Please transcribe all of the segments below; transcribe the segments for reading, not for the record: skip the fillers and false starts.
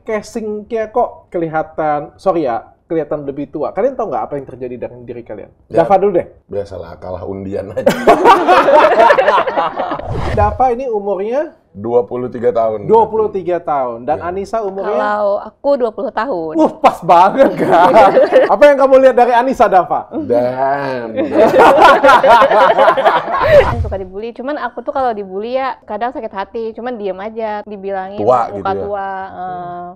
casingnya kok kelihatan, sorry ya, kelihatan lebih tua. Kalian tahu nggak apa yang terjadi dengan diri kalian? Ya, Dava dulu deh. Biasalah, kalah undian aja. Dava ini umurnya 23 tahun. 23 tahun. Dan Ya. Anissa umurnya? Kalau aku 20 tahun. Pas banget kan? Apa yang kamu lihat dari Anissa, Dava? Dan Suka dibully, cuman aku tuh kalau dibully ya kadang sakit hati, cuman diem aja, dibilangin Tua muka gitu ya? tua.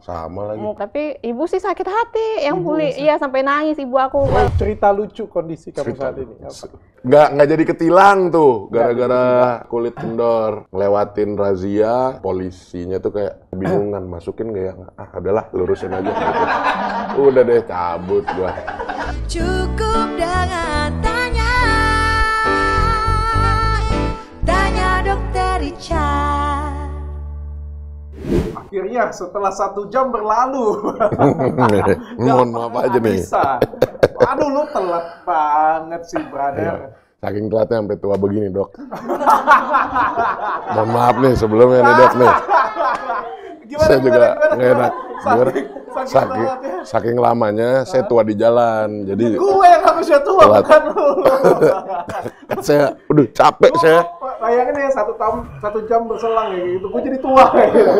sama lagi. Tapi ibu sih sakit hati yang bully, iya sampai nangis ibu aku. Cerita lucu kondisi kamu saat ini. Apa? Nggak jadi ketilang tuh gara-gara kulit kendor ngelewatin razia, polisinya tuh kayak bingungan masukin nggak ya, adalah lurusin aja gitu. Udah deh cabut gua. Cukup dengan tanya dokter Richard. Akhirnya setelah 1 jam berlalu. Mohon maaf aja nih. Anissa. Aduh, lu telat banget sih, brother. Saking telatnya sampai tua begini, Dok. Mohon maaf nih sebelumnya nih, Dok nih. Saya juga nggak enak. Saking lamanya saya tua di jalan. Jadi Gue yang harusnya tua, telat. bukan lu. Kan saya udah capek saya. Bayangin ya 1 jam berselang ya gitu. Gue jadi tua ya gitu.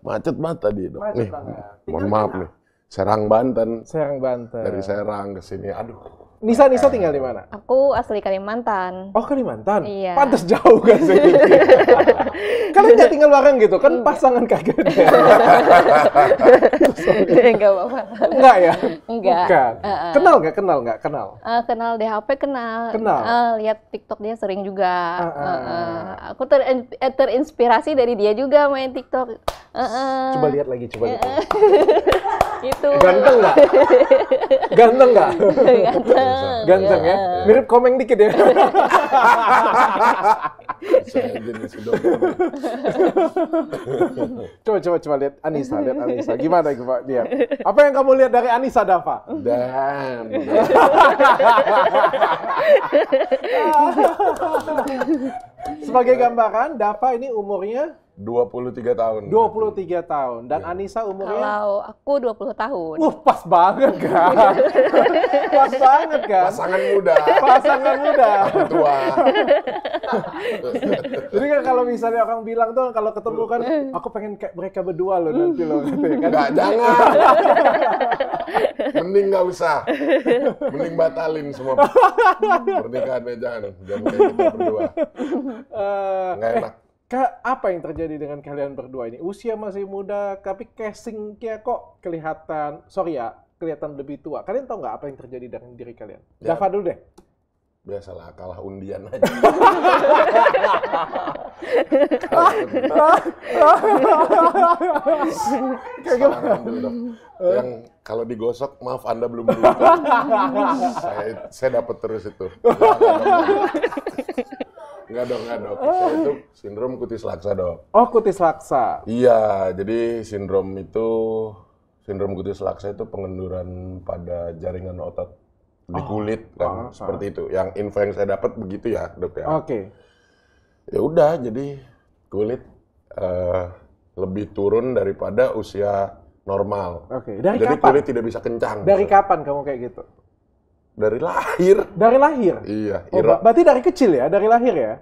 Macet banget tadi, Dok. Macet Nih, banget. mohon maaf nih. Serang Banten. Serang Banten. Dari Serang ke sini. Aduh. Nisa tinggal di mana? Aku asli Kalimantan. Oh, Kalimantan? Iya. Pantes jauh kan sih? Kalian nggak tinggal bareng gitu? Kan pasangan kaget ya? Enggak apa-apa. Enggak ya? Enggak. Bukan. Kenal nggak? Kenal. Kenal di HP, kenal. Kenal? Lihat TikTok dia sering juga. Aku terinspirasi dari dia juga main TikTok. Coba lihat lagi. Itu. Ganteng nggak? Ganteng. Ganteng ya? Mirip Komeng dikit ya? Saya jenis sudah. Coba lihat Anissa. Gimana dia? Apa yang kamu lihat dari Anissa, Dava? Dan Sebagai gambaran, Dava ini umurnya 23 tahun. 23 tahun. Dan Anissa umurnya? Kalau aku 20 tahun. Pas banget kan? Pas banget kan? Pasangan muda. Pasangan muda. Tua. Jadi kan kalau misalnya orang bilang tuh kalau ketemu kan, aku pengen kayak mereka berdua loh nanti loh katanya kan. Enggak, jangan. Mending nggak usah. Mending batalin semua pernikahannya, jangan kayak kita berdua. Nggak enak. Apa yang terjadi dengan kalian berdua ini? Usia masih muda, tapi casingnya kok kelihatan, sorry ya, kelihatan lebih tua. Kalian tahu nggak apa yang terjadi dengan diri kalian? Ya. Dava dulu deh. Biasalah, kalah undian aja. Kayak gimana? Dulu, Dok. Yang kalau digosok, maaf Anda belum berubah. saya dapat terus itu. Enggak dong. Saya itu sindrom kutis laksa, Dok. Oh, kutis laksa. Iya, jadi sindrom kutis laksa itu pengenduran pada jaringan otot di kulit kan, seperti itu. Yang info yang saya dapat begitu ya, Dok ya. Oke. Ya udah, jadi kulit lebih turun daripada usia normal. Oke. Dari Jadi kapan? kulit tidak bisa kencang. Dari kapan kamu kayak gitu? Dari lahir. Dari lahir? Iya. Oh, berarti dari kecil ya? Dari lahir ya?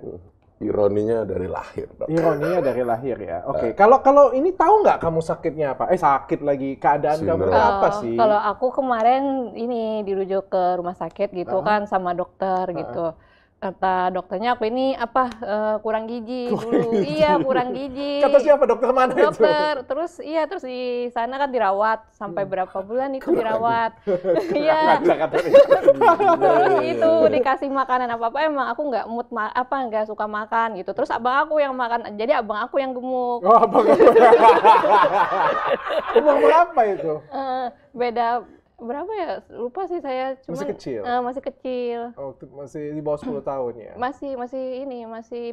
Ironinya dari lahir, Dok. Ironinya dari lahir ya. Oke. Kalau ini tahu nggak kamu sakitnya apa? Sakit lagi. Keadaan kamu Sindrom. apa sih? Kalau aku kemarin ini dirujuk ke rumah sakit gitu kan sama dokter gitu. Kata dokternya aku ini kurang gizi dulu. Iya, kurang gizi. Kata siapa? Dokter mana itu? Dokter. Terus di sana kan dirawat sampai berapa bulan itu dirawat. Iya. Terus itu dikasih makanan apa emang aku nggak nggak suka makan gitu. Terus abang aku yang makan. Jadi abang aku yang gemuk. Oh, abang kamu. Umur berapa itu? Beda berapa ya? Lupa sih saya. Cuman, masih kecil? Masih kecil. Oh, masih di bawah 10 tahun ya? Masih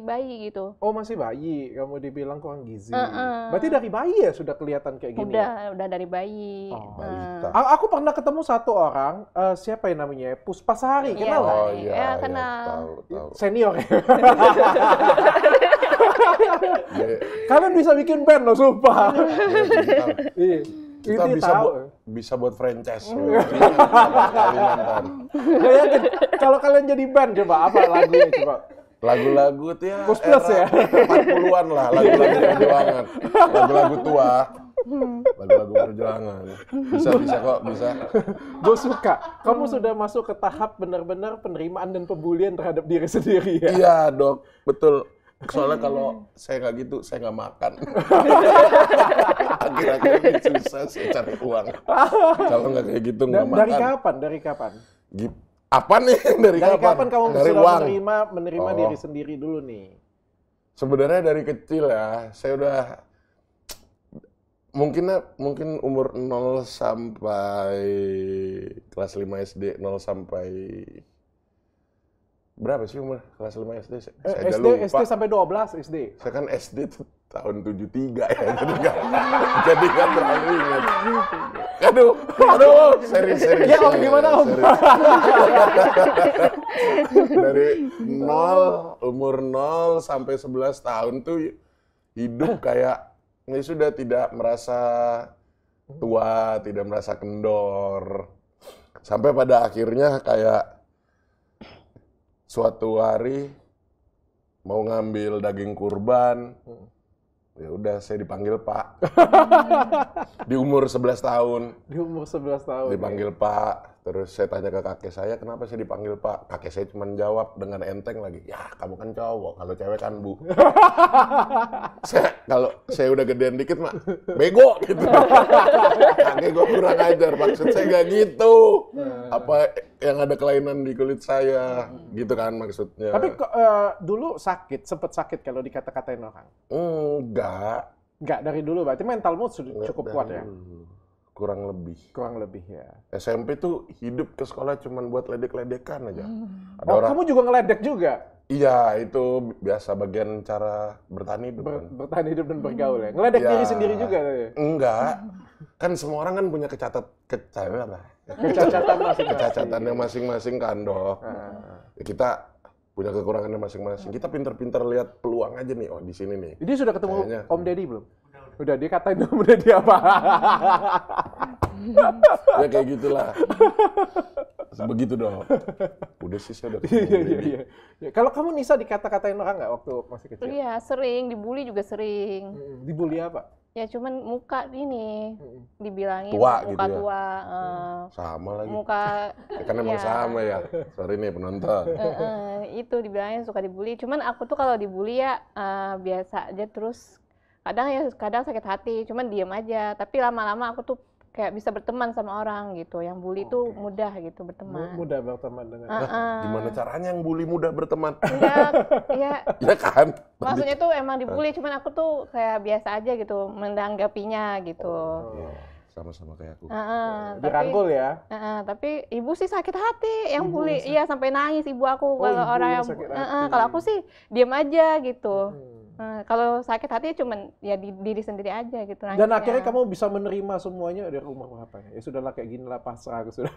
bayi gitu. Oh, masih bayi. Kamu dibilang kurang gizi. Berarti dari bayi ya sudah kelihatan kayak gini? Udah dari bayi. Oh, balita. Aku pernah ketemu satu orang, siapa yang namanya? Puspasari, kenal nggak? Oh iya, kenal. tahu. Senior ya? Kalian bisa bikin band loh, sumpah. Iya. Kita Ini bisa tahu. bisa buat franchise. Kalimantan. Bayangin, kalau kalian jadi band coba apa lagunya coba? Lagu-lagu tuh ya Kus Plus ya? 40-an lah, lagu-lagu perjuangan. Lagu-lagu tua. Lagu-lagu perjuangan. Bisa kok, bisa. Gue suka. Kamu sudah masuk ke tahap benar-benar penerimaan dan pembulian terhadap diri sendiri ya? Iya, Dok. Betul. Soalnya kalau saya nggak gitu, saya nggak makan. Akhir-akhir ini susah saya cari uang. Kalau nggak kayak gitu nggak makan. Dari kapan? Apa nih? Dari kapan kamu dari sudah uang. menerima diri sendiri dulu nih? Sebenarnya dari kecil ya, saya udah mungkin umur 0 sampai kelas 5 SD, 0 sampai berapa sih umur kelas 5 SD? Saya SD sampai 12 SD. Saya kan SD tuh tahun 73 ya, jadi nggak terlalu ingat. Aduh, serius. Ya Om, gimana Om? Dari umur 0 sampai 11 tahun tuh hidup kayak ini sudah tidak merasa tua, tidak merasa kendor. Sampai pada akhirnya kayak suatu hari mau ngambil daging kurban, ya udah saya dipanggil Pak. Di umur 11 tahun. Di umur 11 tahun. Dipanggil Pak, terus saya tanya ke kakek saya, kenapa saya dipanggil Pak? Kakek saya cuma jawab dengan enteng lagi, ya kamu kan cowok, kalau cewek kan Bu. Kalau saya udah gedean dikit mah, bego gitu. Kakek gue kurang ajar, maksud saya nggak gitu. Apa yang ada kelainan di kulit saya, gitu kan maksudnya. Tapi dulu sempat sakit kalau dikata-katain orang? Enggak dari dulu, berarti mental mood sudah cukup kuat ya? Kurang lebih ya. SMP tuh hidup ke sekolah cuman buat ledek-ledekan aja. Kamu juga ngeledek juga? Iya, itu biasa bagian cara bertahan hidup kan. Bertahan hidup dan bergaul ya? Ngeledek diri sendiri juga? Ya? Enggak. Kan semua orang kan punya kecacatannya masing-masing kan, Dok. Ya, kita punya kekurangannya masing-masing. Kita pinter-pinter lihat peluang aja nih, oh di sini nih. Dia sudah ketemu Om Deddy belum? Udah, dia katain Om Deddy apa? Ya kayak gitulah. Begitu dong. Udah sih saya udah ketemu Om Deddy. Iya. Kalau kamu Nisa dikata-katain orang nggak waktu masih kecil? Iya, sering. Dibully juga sering. Dibully apa? Ya cuman muka ini dibilangin tua, muka gitu ya? tua. Sama lagi. Muka Ya kan emang sama ya. Sorry nih penonton. itu dibilangin suka dibully. Cuman aku tuh kalau dibully ya biasa aja, terus kadang sakit hati, cuman diem aja. Tapi lama-lama aku tuh kayak bisa berteman sama orang gitu. Yang bully tuh mudah gitu berteman. Mudah berteman dengan. Gimana caranya yang bully mudah berteman? Enggak, Ya kan? maksudnya tuh emang dibully, cuman aku tuh kayak biasa aja gitu menanggapinya gitu. Sama-sama kayak aku. Dirangkul ya? Tapi ibu sih sakit hati yang bully. Iya, sampai nangis ibu aku. Kalau ibu orang yang kalau aku sih diem aja gitu. Kalau sakit hati cuman ya diri sendiri aja gitu. Dan akhirnya kamu bisa menerima semuanya dari umur berapa ya? Ya sudahlah kayak gini lah, pasrah aku sudah.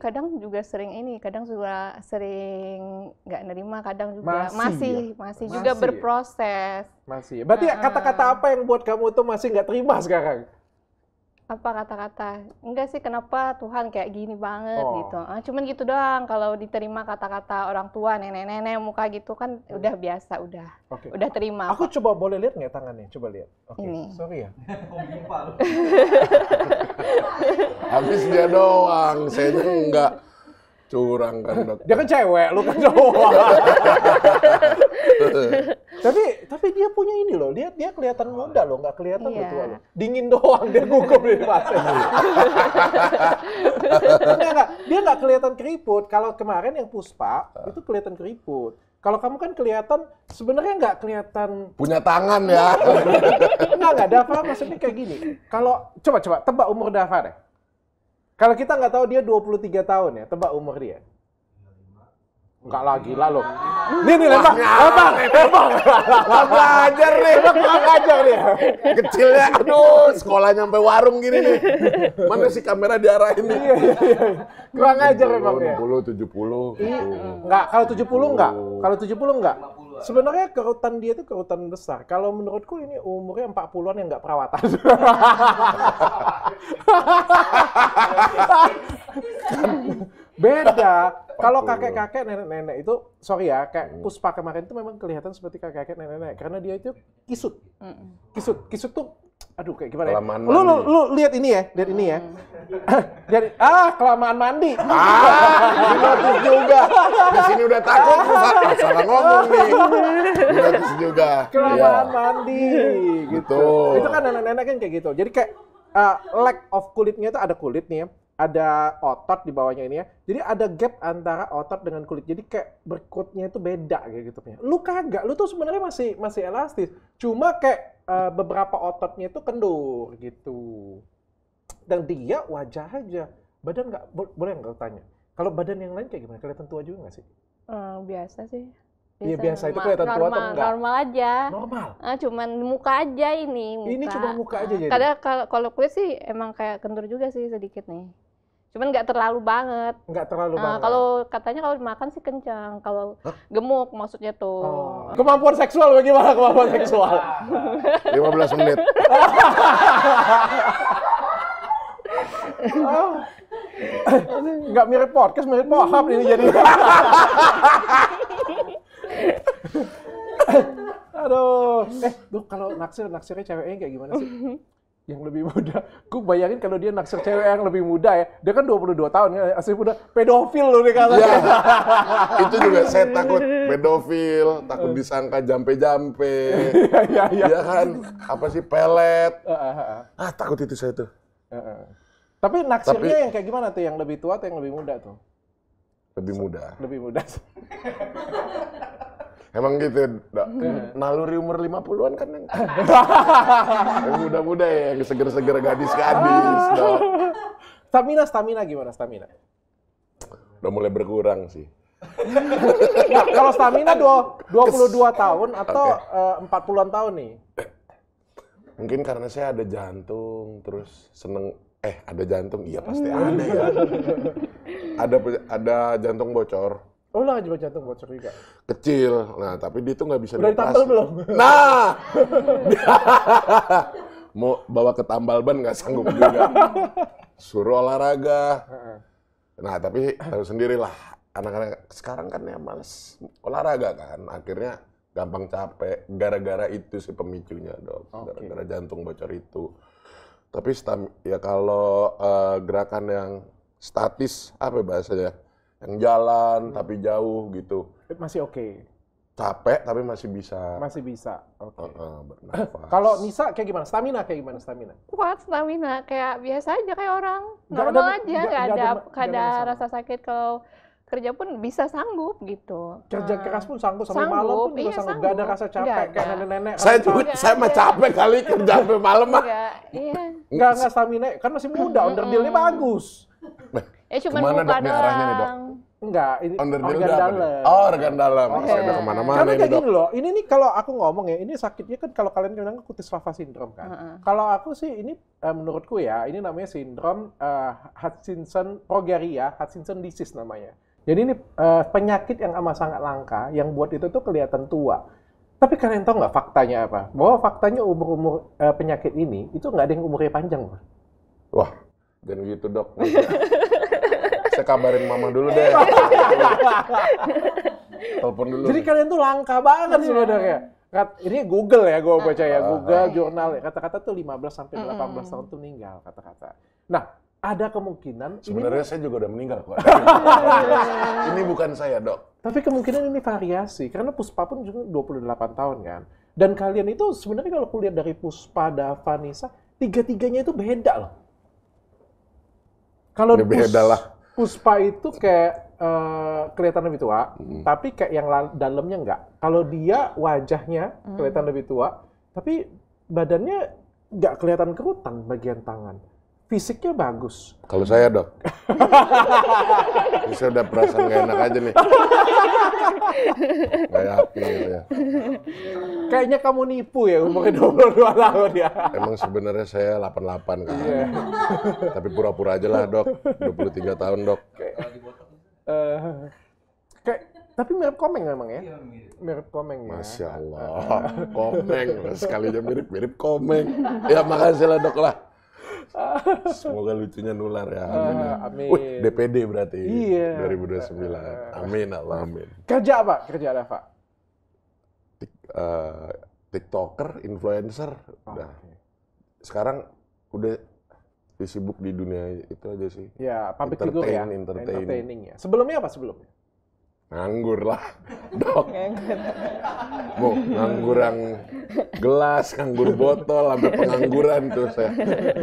Kadang juga sering kadang juga sering nggak nerima, kadang juga masih juga berproses. Masih. Berarti kata-kata apa yang buat kamu tuh masih nggak terima sekarang? Apa kata-kata? Enggak sih, kenapa Tuhan kayak gini banget gitu. Cuman gitu doang, kalau diterima kata-kata orang tua, nenek-nenek muka gitu kan udah biasa, udah terima. Aku coba boleh lihat nggak tangannya? Coba lihat. Ini. Sorry ya. Habis dia doang, saya enggak. Curang kan, Dok. Dia kan cewek, lu kan cowok. Tapi dia punya ini loh, dia kelihatan muda loh, nggak kelihatan tua loh. Dingin doang, dia gugup di masa. Dia nggak kelihatan keriput. Kalau kemarin yang Puspa, itu kelihatan keriput. Kalau kamu kan kelihatan, sebenarnya nggak kelihatan. Punya tangan ya. Nggak, Dava maksudnya kayak gini. Kalau, coba tebak umur Dava deh. Kalau kita nggak tahu dia 23 tahun ya, tebak umur dia. Enggak lagi lah lo. Nih lembang. Belajar nih. Belajar nih. Kecilnya, aduh, sekolah nyampe warung gini nih. Mana sih kamera diarahin nih? Iya. Kurang ajar emang ya. 60, 70. Enggak, kalau 70 enggak. Kalau 70 enggak. Sebenarnya kerutan dia itu kerutan besar. Kalau menurutku ini umurnya 40-an yang nggak perawatan. Beda. Kalau kakek-kakek, nenek-nenek itu, sorry ya, kayak Puspa kemarin itu memang kelihatan seperti kakek-kakek, nenek-nenek. Karena dia itu kisut. Kisut tuh, aduh kayak gimana ya? Kelamaan Lu lihat ini ya, kelamaan mandi. Notis juga. Di sini udah takut, salah ngomong nih. Notis juga. Kelamaan Iya. mandi, gitu. Betul. Itu kan nenek-nenek kan kayak gitu. Jadi kayak lack of kulitnya itu ada kulit nih ya. Ada otot di bawahnya ini ya. Jadi ada gap antara otot dengan kulit. Jadi kayak berkutnya itu beda kayak gitu. Lu kagak, lu tuh sebenarnya masih elastis. Cuma kayak beberapa ototnya itu kendur gitu. Dan dia wajah aja. Badan nggak, boleh nggak tanya? Kalau badan yang lain kayak gimana? Kelihatan tua juga nggak sih? Biasa sih. Iya biasa itu kelihatan tua atau enggak? Normal aja. Normal. Cuman muka aja ini. Ini cuma muka aja jadi? Kadang kalau kulit sih emang kayak kendur juga sih sedikit nih. Cuman nggak terlalu banget. Nggak terlalu banget. Kalau katanya kalau dimakan sih kencang. Kalau gemuk maksudnya tuh. Oh. Kemampuan seksual bagaimana kemampuan seksual? 15 menit. Nggak mirip podcast, mirip pohap ini jadi. Aduh. Duh, kalau naksirnya ceweknya kayak gimana sih? Yang lebih muda. Gue bayangin kalau dia naksir cewek yang lebih muda ya. Dia kan 22 tahun ya, asli muda. Pedofil loh dia katanya. Ya, itu juga saya takut pedofil, takut disangka jampe-jampe. Iya. Iya kan, apa sih pelet. Takut itu saya tuh. Tapi naksirnya yang kayak gimana tuh? Yang lebih tua atau yang lebih muda tuh? Lebih muda. Lebih muda. Emang gitu, Dok. Naluri umur 50-an kan yang muda-muda ya, yang seger-seger gadis-gadis, Dok. Stamina gimana stamina? Udah mulai berkurang sih. Nah, kalau stamina 22 tahun atau 40-an tahun nih? Mungkin karena saya ada jantung, terus seneng, ada jantung, iya pasti ada ya. Ada jantung bocor. Oh lah juga jantung bocor juga. Kecil, nah tapi dia tuh nggak bisa Udah ditambal belum? Nah, mau bawa ke tambal ban nggak sanggup juga. Suruh olahraga. Nah tapi tahu sendirilah, anak-anak sekarang kan ya males olahraga kan, akhirnya gampang capek. Gara-gara itu sih pemicunya, Dok. Gara-gara jantung bocor itu. Tapi ya kalau gerakan yang statis, apa bahasanya? Yang jalan tapi jauh gitu. Masih oke. Capek tapi masih bisa. Masih bisa. Oke. Bernafas. Kalau Nisa kayak gimana? Stamina kayak gimana stamina? Kuat stamina, kayak biasa aja kayak orang. Nggak Normal ada- aja, nggak- nggak nggak ada masalah. rasa sakit. Kalau kerja pun bisa sanggup gitu. Kerja keras pun sanggup, sampai Sanggup, malam pun juga iya, sanggup. Gak ada sanggup. rasa capek Nggak kayak ada. nenek-nenek. Saya mah capek kali kerja sampai malam mah. Iya. Enggak stamina, kan masih muda, onderdilnya bagus. Cuma Kemana, muka Dok, nih arahnya nih, Dok? doang. Enggak, ini Onderdil organ udah apa dalam. nih? Oh, organ dalam. Saya udah kemana-mana Karena ini, kayak Dok. gini loh, ini nih kalau aku ngomong ya, ini sakitnya kan kalau kalian bilang kutis lava syndrome kan. Kalau aku sih ini menurutku ya, ini namanya sindrom Hutchinson progeria, Hutchinson disease namanya. Jadi ini penyakit yang amat sangat langka, yang buat itu tuh kelihatan tua. Tapi kalian tahu nggak faktanya apa? Bahwa faktanya umur-umur penyakit ini, itu nggak ada yang umurnya panjang, Bro. Wah, jangan gitu, Dok. Saya kabarin mama dulu deh. Telepon dulu. Jadi kalian tuh langka banget sebenarnya. Ini Google ya, gue baca ya. Google, jurnal ya. Kata-kata tuh 15 sampai 18 tahun tuh meninggal, kata-kata. Nah, ada kemungkinan Sebenarnya saya juga udah meninggal kok. Ini bukan saya, Dok. tapi kemungkinan ini variasi karena Puspa pun juga 28 tahun kan. Dan kalian itu sebenarnya kalau kulihat dari Puspa, Dava, Nisa, tiga-tiganya itu beda loh. Kalau Ya beda lah. Puspa itu kayak kelihatan lebih tua, tapi kayak yang dalamnya enggak. Kalau dia wajahnya kelihatan lebih tua, tapi badannya nggak kelihatan kerutan bagian tangan. Fisiknya bagus. Kalau saya, Dok. Ini saya udah perasaan nggak enak aja nih. Nggak yakin gitu ya. Kayaknya kamu nipu ya umurnya 22 tahun ya. Emang sebenarnya saya 88 kan. Tapi pura-pura aja lah, Dok. 23 tahun, Dok. Tapi mirip Komeng memang ya? Iya, mirip Komeng ya. Masya Allah, Komeng. Sekalinya mirip-mirip Komeng. Ya makasih lah dok lah. Semoga lucunya nular ya. Amin. Wih, DPD berarti. Iya. 2029. Amin, Allah amin. Kerja apa? Kerja Dava? TikToker, influencer. Udah. Sekarang udah disibuk di dunia itu aja sih. Ya, public figure ya. Entertaining. Ya. Sebelumnya apa sebelumnya? Nganggur lah, dok. Mau nganggur yang gelas, nganggur botol, sampai pengangguran tuh saya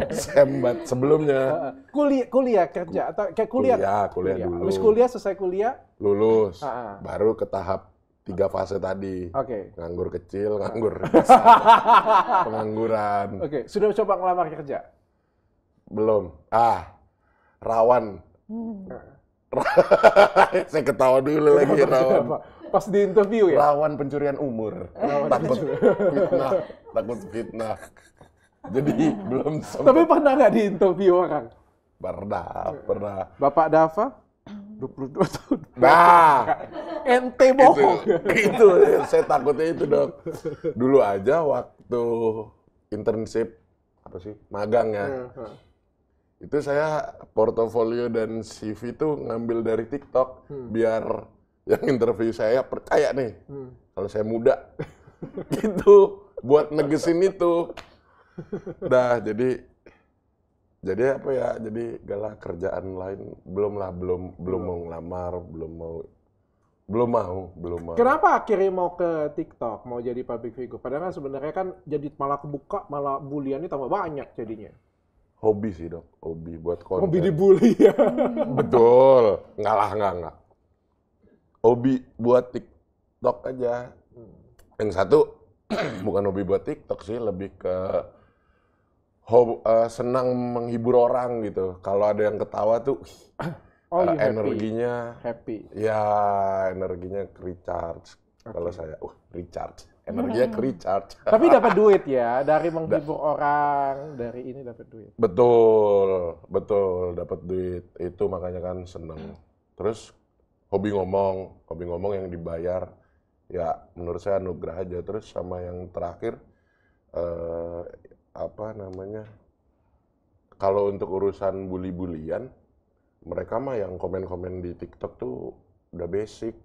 sembat sebelumnya. Kuliah kerja atau kayak kuliah dulu. Habis kuliah, selesai kuliah, lulus, baru ke tahap 3 fase tadi. Oke. Nganggur kecil, nganggur besar, pengangguran. Oke, sudah coba ngelamar kerja? Belum. Rawan. Saya ketawa dulu lagi rawan. Pas di interview ya? Rawan pencurian umur. Takut fitnah. Jadi belum sempat. Tapi pernah nggak di interview orang? Pernah. Bapak Dava, 22 tahun. Nah, ente bohong. itu saya takutnya itu dok. Dulu aja waktu internship magang ya. Itu saya portofolio dan CV itu ngambil dari TikTok biar yang interview saya percaya nih kalau saya muda. Gitu buat negesin itu. Dah jadi apa ya? Jadi galah kerjaan lain belum mau ngelamar, belum mau. Kenapa akhirnya mau ke TikTok, mau jadi public figure? Padahal kan sebenarnya kan jadi malah kebuka, malah buliannya tambah banyak jadinya. Hobi sih dok, hobi buat konten. Hobi dibully ya? Betul, enggak. Hobi buat TikTok aja. Yang satu bukan hobi buat TikTok sih, lebih ke senang menghibur orang gitu. Kalau ada yang ketawa tuh, energinya happy. Ya, energinya recharge. Kalau saya, recharge. Energinya recharge. Tapi dapat duit ya, dari menghibur orang, dari ini dapat duit. Betul, dapat duit. Itu makanya kan seneng. Terus hobi ngomong yang dibayar. Ya, menurut saya anugerah aja. Terus sama yang terakhir, kalau untuk urusan bully-bulian, mereka mah yang komen-komen di TikTok tuh udah basic.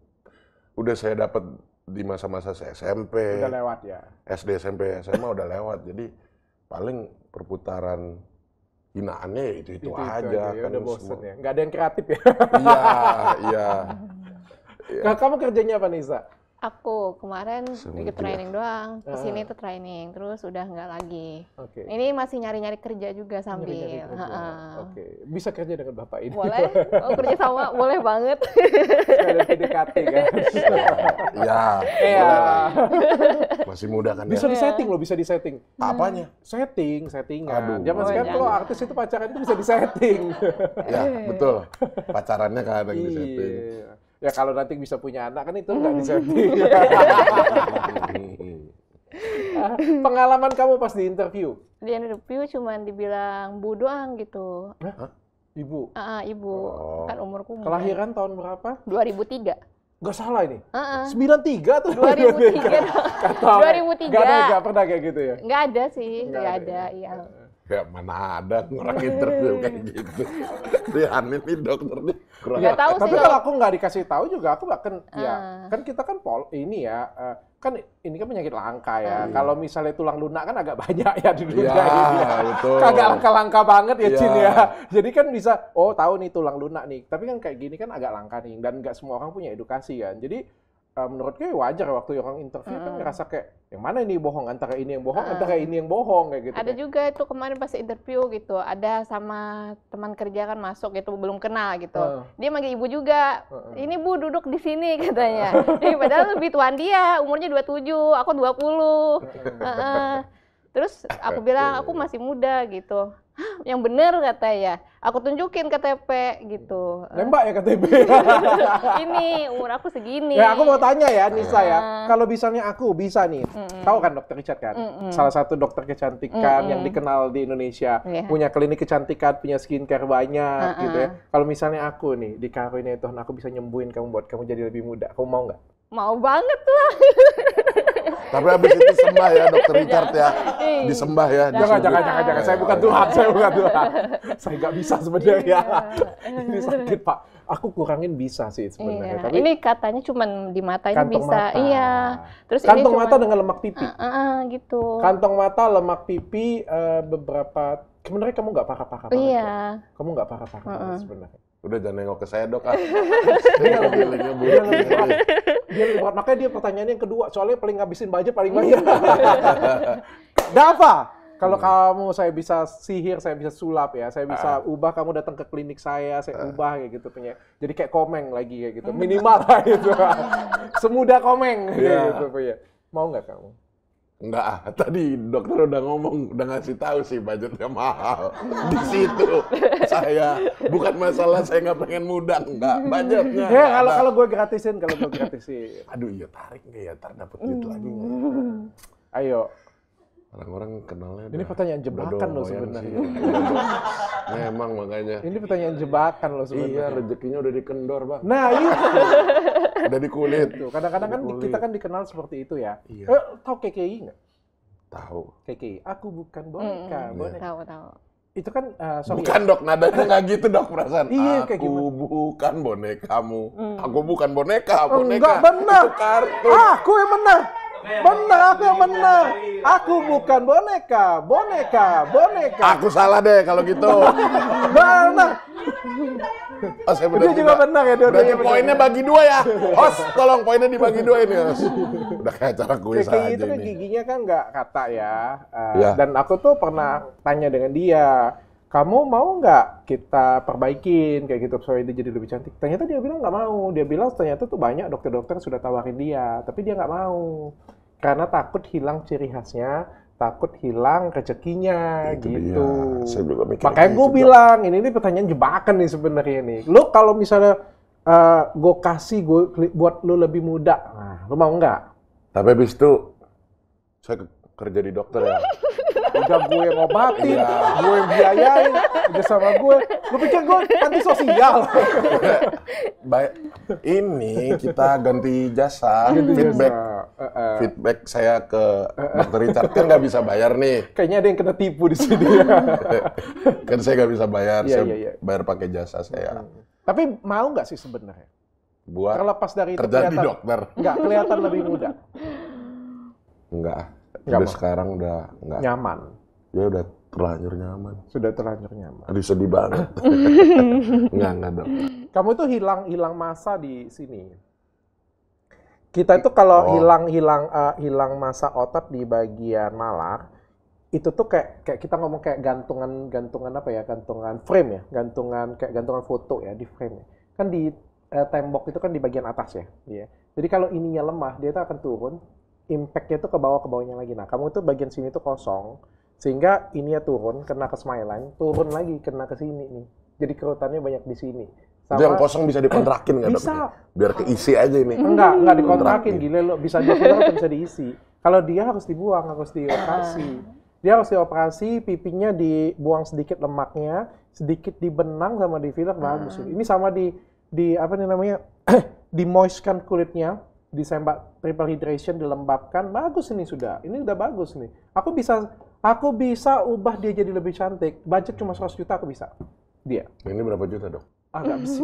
Udah saya dapat di masa-masa saya SMP. Udah lewat ya? SD, SMP, SMA udah lewat. Jadi paling perputaran hinaannya ya itu aja. Kan udah bosen ya? Nggak ada yang kreatif ya? Iya. Nah, kamu kerjanya apa Nisa? Aku kemarin ikut training doang, kesini tuh training, terus udah nggak lagi. Ini masih nyari-nyari kerja juga sambil. Oke, bisa kerja dengan Bapak ini? Boleh, kerja sama boleh banget. Ada PDKT kan? Iya. Masih muda kan ya? Bisa disetting loh, bisa disetting. Apanya? Settingan. Zaman sekarang kalau artis itu pacaran itu bisa disetting. Ya, betul. Pacarannya kan yang disetting. Ya kalau nanti bisa punya anak kan itu nggak disetting. Pengalaman kamu pas di interview? Di interview cuman dibilang Bu doang gitu. Hah? Ibu? Ibu. Kan umurku muda. Kelahiran tahun berapa? 2003. Gak salah ini? 93 tuh? 2003. 2003. Gak pernah kayak gitu ya? Nggak ada sih, nggak ada. Iya. Ya mana ada orang interview kayak gitu. Dia aneh nih dokter nih. Nggak tahu tapi sih kalau aku nggak dikasih tahu juga aku nggak kan kita kan kan ini kan penyakit langka ya. Kalau misalnya tulang lunak kan agak banyak ya di dunia ini. Betul. Kagak langka-langka banget ya Cin ya. Jadi kan bisa tahu nih tulang lunak nih. Tapi kan kayak gini kan agak langka nih dan nggak semua orang punya edukasi kan. Jadi menurut gue wajar waktu orang interview kan ngerasa kayak yang mana ini bohong, antara ini yang bohong, antara ini yang bohong kayak gitu. Ada juga itu kemarin pas interview gitu, ada sama teman kerja kan masuk gitu belum kenal gitu. Dia manggil ibu juga. Ini Bu duduk di sini katanya. Padahal lebih tuan dia, umurnya 27, aku 20. Terus aku bilang aku masih muda gitu. "Hah, yang bener," katanya. Aku tunjukin KTP gitu. Nembak ya KTP. Ini umur aku segini. Ya aku mau tanya ya Nisa ya, kalau misalnya aku bisa nih, tahu kan Dokter Richard kan, salah satu dokter kecantikan yang dikenal di Indonesia, punya klinik kecantikan, punya skincare banyak gitu ya. Kalau misalnya aku nih dikaruniai Tuhan, aku bisa nyembuhin kamu buat kamu jadi lebih muda, kamu mau nggak? Mau banget lah. Tapi habis itu sembah ya Dokter Richard ya. Disembah ya. Jangan. Saya bukan Tuhan, saya bukan Tuhan. Saya nggak bisa sebenarnya. Ini sakit Pak. Aku kurangin bisa sih sebenarnya. Tapi ini katanya cuman di mata ini kantong bisa. mata. Iya. Terus kantong ini mata dengan lemak pipi. Gitu. Kantong mata, lemak pipi, beberapa. Sebenarnya kamu nggak parah-parah banget. Iya. Kamu nggak parah-parah banget sebenarnya. Udah jangan nengok ke saya dok ah. Dia lebih berat. Makanya dia pertanyaannya yang kedua. Soalnya paling ngabisin budget paling banyak. Dava, kalau kamu saya bisa sihir, saya bisa sulap ya. Saya bisa ubah kamu datang ke klinik saya ubah kayak gitu punya. Jadi kayak Komeng lagi kayak gitu. Minimal lah gitu. Semudah Komeng kayak gitu punya. Mau nggak kamu? Enggak, tadi dokter udah ngomong, udah ngasih tahu sih budgetnya mahal. Di situ saya bukan masalah saya nggak pengen muda, enggak, budgetnya. Ya kalau gue gratisin, Aduh iya tarik nggak ya, ntar dapet duit lagi nggak? ya? Ayo. Orang-orang kenalnya. Ini pertanyaan jebakan loh sebenarnya. Memang makanya. Ini pertanyaan jebakan loh sebenarnya. Iya, rezekinya udah dikendor bang. Nah itu. Udah di kulit. Kadang-kadang kan kita kan dikenal seperti itu ya. Iya. Tahu KKI nggak? Tahu. KKI. Aku bukan boneka. Boneka. Tahu. Itu kan sorry. Bukan dok, nadanya nggak gitu dok perasaan. Iya, kayak aku gimana? bukan bonekamu. Aku bukan boneka, boneka. Enggak benar. Itu kartun. Aku yang benar. Benar, aku yang benar. Aku bukan boneka. Aku salah deh kalau gitu. Benar. Oh, saya benar Dia juga benar ya. Berarti poinnya bagi dua ya. Host, tolong poinnya dibagi dua ini, host. Udah kayak cara kuis aja KKI itu kan ini. giginya kan nggak kata ya. Iya. Dan aku tuh pernah tanya dengan dia, kamu mau nggak kita perbaikin kayak gitu supaya dia jadi lebih cantik? Ternyata dia bilang nggak mau. Dia bilang ternyata tuh banyak dokter-dokter yang sudah tawarin dia, tapi dia nggak mau karena takut hilang ciri khasnya, takut hilang rezekinya Itu gitu. dia. Saya juga mikir Makanya gitu, gue Dok. bilang ini pertanyaan jebakan nih sebenarnya nih. Lu kalau misalnya gue kasih buat lu lebih muda, nah, lu mau nggak? Tapi habis itu saya kerja di dokter ya. Udah gue yang ngobatin, gue yang biayain, udah sama gue. Lu pikir gue anti sosial? Baik, ini kita ganti jasa, feedback saya ke Dokter Richard kan nggak bisa bayar nih. Kayaknya ada yang kena tipu di sini. Kan saya nggak bisa bayar, Iya, saya iya. bayar pakai jasa saya. Tapi mau nggak sih sebenarnya? Buat Terlepas dari itu kerja di dokter. nggak kelihatan lebih muda, Enggak, Nggak udah mau. sekarang udah enggak. nyaman, Ya udah terlanjur nyaman. sudah terlanjur nyaman. Aduh sedih banget. Enggak dok. Kamu itu hilang masa di sini. Kita itu kalau hilang masa otot di bagian malar, itu tuh kayak kita ngomong kayak gantungan apa ya, gantungan frame ya, gantungan foto ya di frame ya. Kan di tembok itu kan di bagian atas ya, dia. Jadi kalau ininya lemah, dia tuh akan turun, impact-nya tuh ke bawahnya lagi. Nah, kamu tuh bagian sini tuh kosong, sehingga ininya turun, kena ke smile line, turun lagi, kena ke sini nih. Jadi kerutannya banyak di sini. Itu yang kosong bisa dikontrakin nggak dok? Bisa. Biar keisi aja ini. Enggak dikontrakin, gila lo. Bisa aja kontrak bisa diisi. Kalau dia harus dibuang, harus dioperasi. Dia harus dioperasi, pipinya dibuang sedikit lemaknya, sedikit dibenang sama di filler, bagus. Ini sama di apa nih namanya? Dimoistkan kulitnya, disembak triple hydration, dilembabkan, bagus ini sudah. Ini udah bagus nih. Aku bisa ubah dia jadi lebih cantik. Budget cuma 100 juta aku bisa. Dia. Ini berapa juta dok? Agak bisa.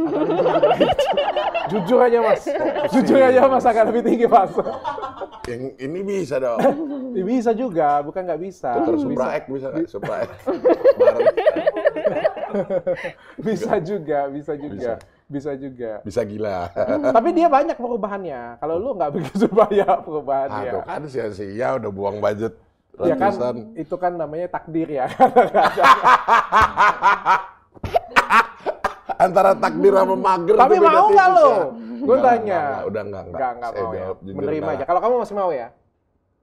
Jujur aja mas. Jujur aja mas, agak lebih tinggi mas. Yang ini bisa dok. Bisa juga, bukan nggak bisa. Dokter Supra X bisa nggak? Supra X. Bareng. Bisa juga. Bisa juga. Bisa gila. Tapi dia banyak perubahannya. Kalau lu nggak begitu banyak perubahannya. Aduh kan sia-sia udah buang budget Ya kan, ratusan. itu kan namanya takdir ya. Antara takdir sama mager. Tapi tuh beda mau nggak tipis lo? ya. Gue tanya. Udah enggak. Nggak Saya mau ya. jawab jujur Menerima enggak. aja. Kalau kamu masih mau ya?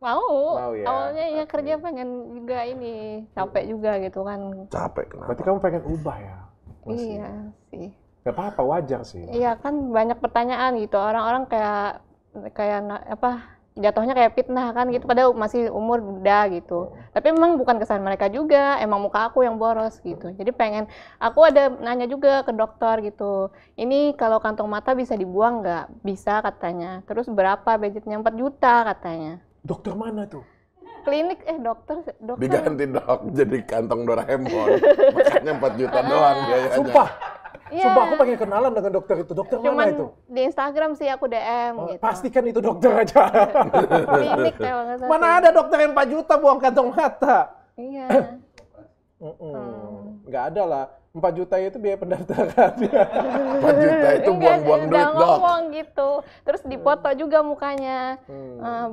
Mau ya. Awalnya ya kerja pengen juga ini, capek juga gitu kan. Capek kenapa? Berarti kamu pengen ubah ya? Masih. Iya sih. Gak apa-apa, wajar sih. Iya kan banyak pertanyaan gitu, orang-orang jatuhnya kayak fitnah kan gitu, padahal masih umur muda gitu. Tapi memang bukan kesalahan mereka juga, emang muka aku yang boros gitu. Jadi aku ada nanya juga ke dokter gitu, ini kalau kantong mata bisa dibuang nggak? Bisa katanya. Terus berapa budgetnya? 4 juta katanya. Dokter mana tuh? Klinik, dokter. Diganti dok, jadi kantong Doraemon. Makanya 4 juta doang biayanya. Sumpah! Iya. Sumpah aku pengen kenalan dengan dokter itu. Dokter mana Cuman itu? di Instagram sih aku DM gitu. Pastikan itu dokter aja. Klinik kalau nggak salah Mana sih. ada dokter yang 4 juta buang kantong mata? Iya. Nggak ada lah. 4 juta itu biaya pendaftaran. 4 juta itu Enggak, buang-buang udah duit dok. ngomong gitu. Terus dipoto juga mukanya.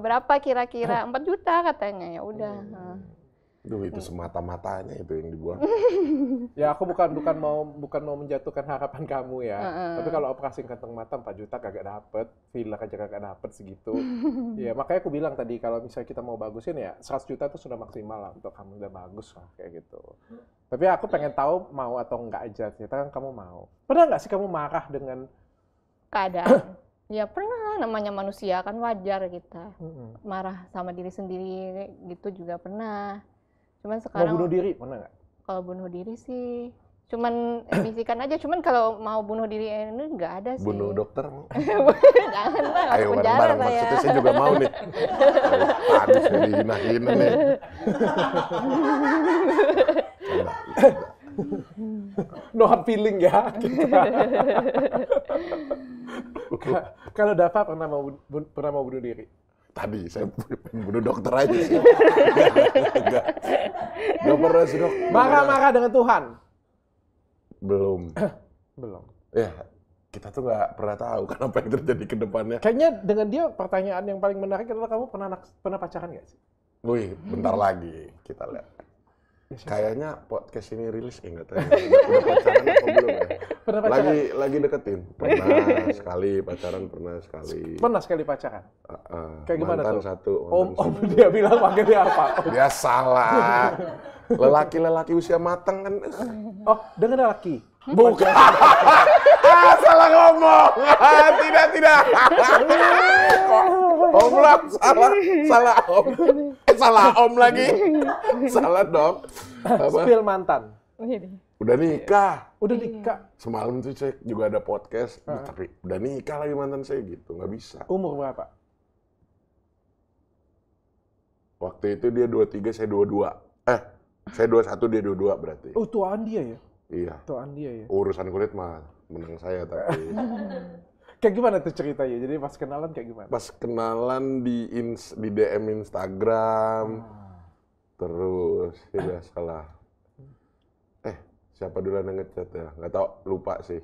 Berapa kira-kira? 4 juta katanya. Ya udah. Duh, itu semata-matanya itu yang dibuang. Ya aku bukan mau menjatuhkan harapan kamu ya. Tapi kalau operasi kantong mata 4 juta kagak dapet, filler aja kagak dapet segitu. Ya makanya aku bilang tadi kalau misalnya kita mau bagusin ya 100 juta itu sudah maksimal lah untuk kamu, udah bagus lah kayak gitu. Tapi aku pengen tahu mau atau enggak aja. Ternyata kan kamu mau. Pernah nggak sih kamu marah dengan Keadaan. Ya pernah, namanya manusia kan wajar kita. Marah sama diri sendiri gitu juga pernah. Cuman mau sekarang bunuh diri? Pernah nggak? kalau bunuh diri sih cuman bisikan aja. Cuman kalau mau bunuh diri ini nggak ada sih. Bunuh dokter mau? Jangan lah, Ayo masuk penjara bareng-bareng, saya. maksudnya saya juga mau nih. Tadi saya dihina-hina nih. Canda. No hard feeling ya. Kalau Dava pernah mau bunuh diri? Tadi saya bunuh dokter aja sih. Nggak pernah sih dok. Marah-marah dengan Tuhan? Belum. Belum. Ya, kita tuh nggak pernah tahu kan apa yang terjadi ke depannya. Kayaknya dengan dia pertanyaan yang paling menarik adalah kamu pernah pacaran nggak sih? Wih, bentar lagi kita lihat. Ya, siapa? Kayaknya podcast ini rilis nggak tahu. Udah pacaran apa belum ya? Pernah pacaran? Lagi deketin. Pernah sekali pacaran, pernah sekali. Pernah sekali pacaran? Kayak gimana mantan tuh? satu. Om dia bilang panggilnya apa? Dia salah. Lelaki-lelaki usia matang kan. Oh, dengan laki. Bukan. Salah ngomong. Tidak. Om lah, salah om. Salah om lagi. Salah dong. Apa? Spill mantan. Udah nikah. Udah nikah. Semalam tuh saya juga ada podcast, tapi udah nikah lagi mantan saya gitu, nggak bisa. Umur berapa? Waktu itu dia 23, saya 22. Saya 21, dia 22 berarti. Oh, tuaan dia ya? Iya. Tuaan dia ya? Urusan kulit mah menang saya tapi. Kayak gimana tuh ceritanya? Jadi pas kenalan kayak gimana? Pas kenalan di DM Instagram, terus ya biasalah. Siapa duluan yang ngechat ya? Nggak tahu, lupa sih.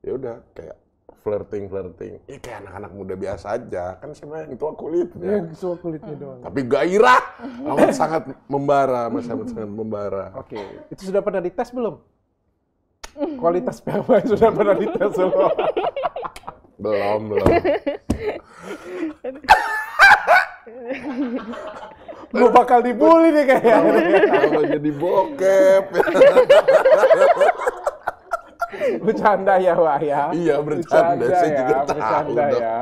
Ya udah kayak flirting. Ya kayak anak-anak muda biasa aja. Kan sebenarnya yang tua kulitnya. Yang suka kulitnya doang. Tapi gairah, amat sangat membara, sangat membara. Oke, itu sudah pernah dites belum? Kualitas sperma sudah pernah dites belum? Belum. Gue bakal dibully nih kayaknya. Apa jadi bokep? Bercanda ya, Wak ya? Iya, bercanda. Saya juga tahu, bercanda Dok. ya.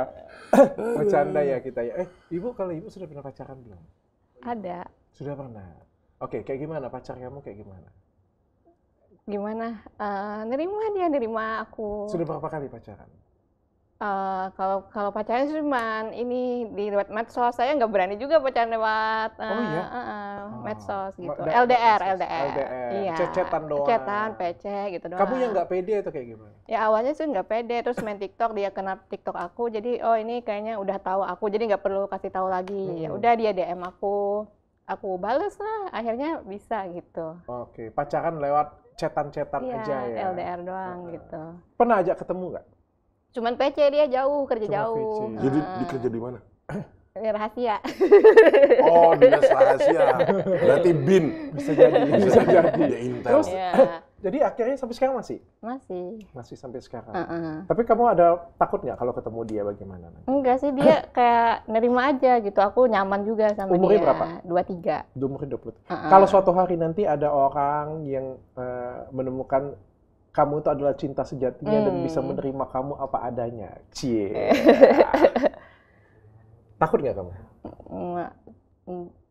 Bercanda ya kita ya. Ibu, kalau ibu sudah pernah pacaran belum? Ada. Sudah pernah. Oke, kayak gimana? Pacar kamu kayak gimana? Gimana? Nerima aku. Sudah berapa kali pacaran? Kalau pacaran cuman ini di lewat medsos. Saya nggak berani juga pacaran lewat medsos gitu. LDR. Iya. Cecetan doang. Cecetan, PC gitu doang. Kamu yang nggak pede atau kayak gimana? Ya awalnya sih nggak pede, terus main TikTok, dia kenal TikTok aku, jadi oh ini kayaknya udah tahu aku, jadi nggak perlu kasih tahu lagi. Ya udah dia DM aku bales lah, akhirnya bisa gitu. Oke, pacaran lewat cetan-cetan Iya, aja ya. LDR doang gitu. Pernah ajak ketemu nggak? Cuman PC, dia jauh, kerja Cuma jauh. PC. Jadi dikerja di mana? Ini rahasia. Oh, dinas rahasia. Berarti BIN. Bisa jadi. Dia Intel. Terus Iya. Jadi akhirnya sampai sekarang masih sampai sekarang. Tapi kamu ada takut nggak kalau ketemu dia bagaimana? Enggak sih, dia kayak nerima aja gitu. Aku nyaman juga sama Umurnya dia. berapa? 23. Umur 20. Kalau suatu hari nanti ada orang yang menemukan kamu itu adalah cinta sejatinya dan bisa menerima kamu apa adanya. Cie. Takut nggak kamu?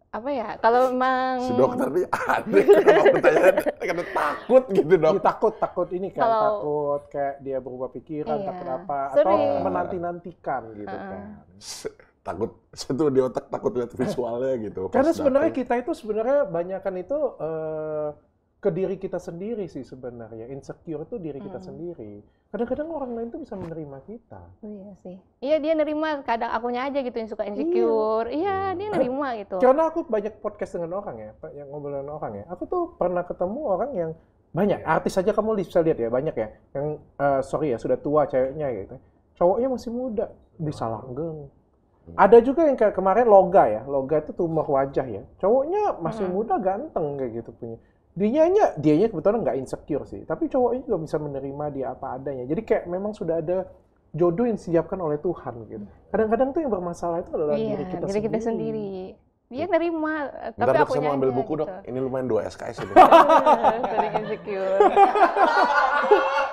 Apa ya, kalau memang Si dokter nih aneh, kenapa pertanyaan karena takut gitu dok. Ya, takut ini kan, takut kayak dia berubah pikiran, takut apa, atau menanti-nantikan gitu kan. Takut, itu di otak takut lihat visualnya gitu. Karena sebenarnya kita itu sebenarnya banyakan itu ke diri kita sendiri sih sebenarnya. Insecure itu diri kita sendiri. Kadang-kadang orang lain tuh bisa menerima kita. Iya sih. Iya, dia nerima, kadang akunya aja gitu yang suka insecure. Iya, dia nerima gitu. Karena aku banyak podcast dengan orang ya, yang ngobrol dengan orang ya. Aku tuh pernah ketemu orang yang banyak, artis aja kamu bisa lihat ya, banyak ya. Yang sorry ya, sudah tua ceweknya gitu. Cowoknya masih muda, bisa langgeng. Ada juga yang kayak kemarin Loga ya. Loga itu tumor wajah ya. Cowoknya masih muda, ganteng kayak gitu punya. Dianya kebetulan nggak insecure sih, tapi cowoknya juga bisa menerima dia apa adanya. Jadi kayak memang sudah ada jodoh yang disiapkan oleh Tuhan gitu. Kadang-kadang tuh yang bermasalah itu adalah diri kita sendiri. Dia nerima, tapi Bentar dok, akunya saya mau ambil aja buku gitu. dok. Ini lumayan 2 SKS ini. Sering insecure.